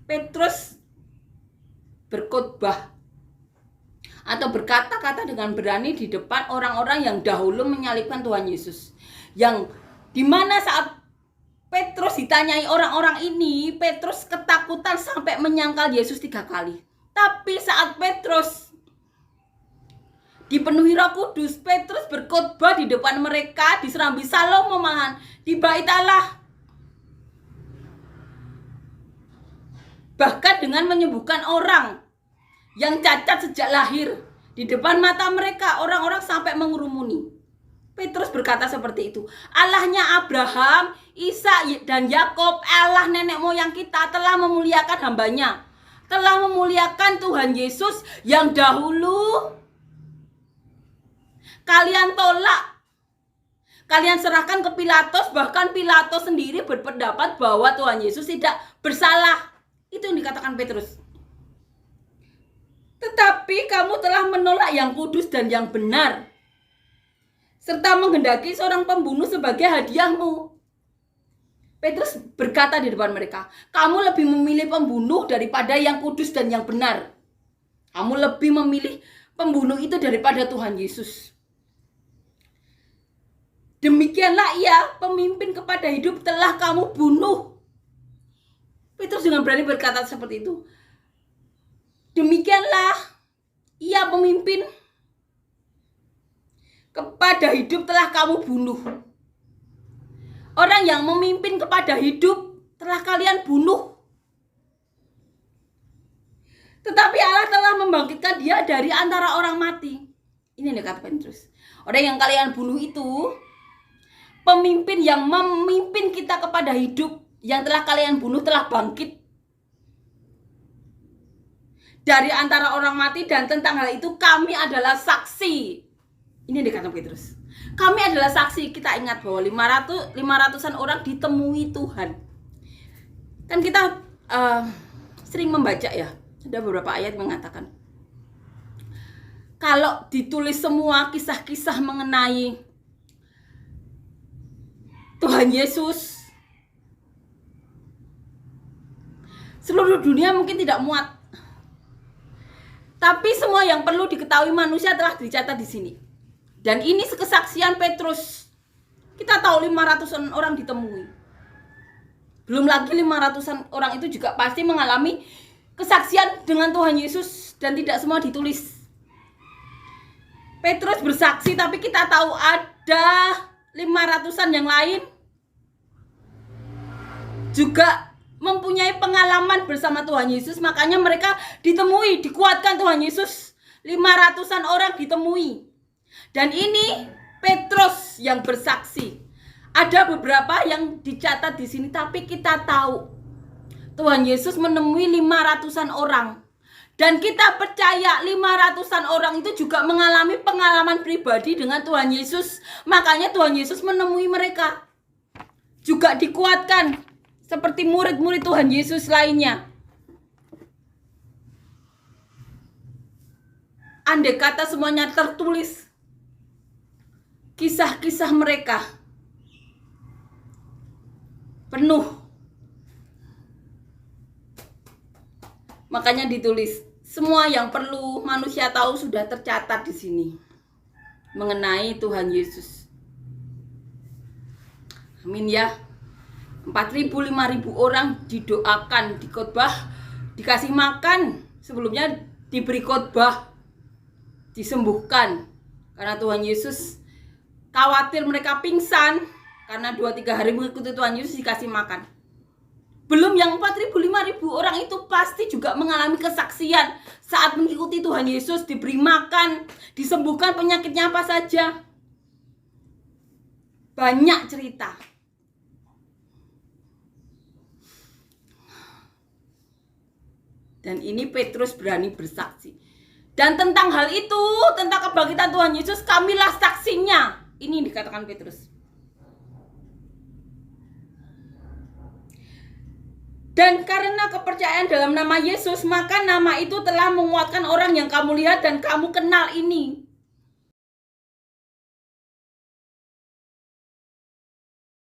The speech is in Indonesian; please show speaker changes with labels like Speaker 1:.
Speaker 1: Petrus berkhotbah atau berkata-kata dengan berani di depan orang-orang yang dahulu menyalibkan Tuhan Yesus. Yang dimana saat Petrus ditanyai orang-orang ini, Petrus ketakutan sampai menyangkal Yesus 3 kali. Tapi saat Petrus dipenuhi Roh Kudus, Petrus berkhotbah di depan mereka di Serambi Salomo, malahan di Bait Allah. Bahkan dengan menyembuhkan orang yang cacat sejak lahir di depan mata mereka, orang-orang sampai mengurumuni. Petrus berkata seperti itu. Allahnya Abraham, Ishak dan Yakob, Allah nenek moyang kita telah memuliakan hambanya, telah memuliakan Tuhan Yesus yang dahulu kalian tolak, kalian serahkan ke Pilatus. Bahkan Pilatus sendiri berpendapat bahwa Tuhan Yesus tidak bersalah. Itu yang dikatakan Petrus. Tetapi kamu telah menolak yang kudus dan yang benar, serta menghendaki seorang pembunuh sebagai hadiahmu. Petrus berkata di depan mereka, kamu lebih memilih pembunuh daripada yang kudus dan yang benar. Kamu lebih memilih pembunuh itu daripada Tuhan Yesus. Demikianlah ia, pemimpin kepada hidup, telah kamu bunuh. Petrus dengan berani berkata seperti itu. Demikianlah ia, pemimpin kepada hidup, telah kamu bunuh. Orang yang memimpin kepada hidup telah kalian bunuh. Tetapi Allah telah membangkitkan dia dari antara orang mati. Ini yang kata Petrus. Orang yang kalian bunuh itu, pemimpin yang memimpin kita kepada hidup, yang telah kalian bunuh telah bangkit dari antara orang mati, dan tentang hal itu kami adalah saksi. Ini dikatakan Petrus. Kami adalah saksi. Kita ingat bahwa 500-an orang ditemui Tuhan. Kan kita sering membaca ya, ada beberapa ayat mengatakan kalau ditulis semua kisah-kisah mengenai Tuhan Yesus, seluruh dunia mungkin tidak muat. Tapi semua yang perlu diketahui manusia telah dicatat di sini. Dan ini kesaksian Petrus. Kita tahu 500-an orang ditemui. Belum lagi 500-an orang itu juga pasti mengalami kesaksian dengan Tuhan Yesus, dan tidak semua ditulis. Petrus bersaksi, tapi kita tahu ada 500-an yang lain juga mempunyai pengalaman bersama Tuhan Yesus. Makanya mereka ditemui, dikuatkan Tuhan Yesus. 500-an orang ditemui. Dan ini Petrus yang bersaksi. Ada beberapa yang dicatat di sini, tapi kita tahu Tuhan Yesus menemui 500-an orang. Dan kita percaya 500-an orang itu juga mengalami pengalaman pribadi dengan Tuhan Yesus. Makanya Tuhan Yesus menemui mereka. Juga dikuatkan seperti murid-murid Tuhan Yesus lainnya. Andai kata semuanya tertulis, kisah-kisah mereka penuh. Makanya ditulis. Semua yang perlu manusia tahu sudah tercatat di sini mengenai Tuhan Yesus. Amin ya. 4.000, 5.000 orang didoakan, dikhotbah, dikasih makan. Sebelumnya diberi khotbah, disembuhkan. Karena Tuhan Yesus khawatir mereka pingsan, karena 2-3 hari mengikuti Tuhan Yesus dikasih makan. Belum yang 4.000, 5.000 orang itu pasti juga mengalami kesaksian saat mengikuti Tuhan Yesus, diberi makan, disembuhkan penyakitnya apa saja. Banyak cerita. Dan ini Petrus berani bersaksi. Dan tentang hal itu, tentang kebangkitan Tuhan Yesus, kamilah saksinya. Ini dikatakan Petrus. Dan karena kepercayaan dalam nama Yesus, maka nama itu telah menguatkan orang yang kamu lihat dan kamu kenal ini.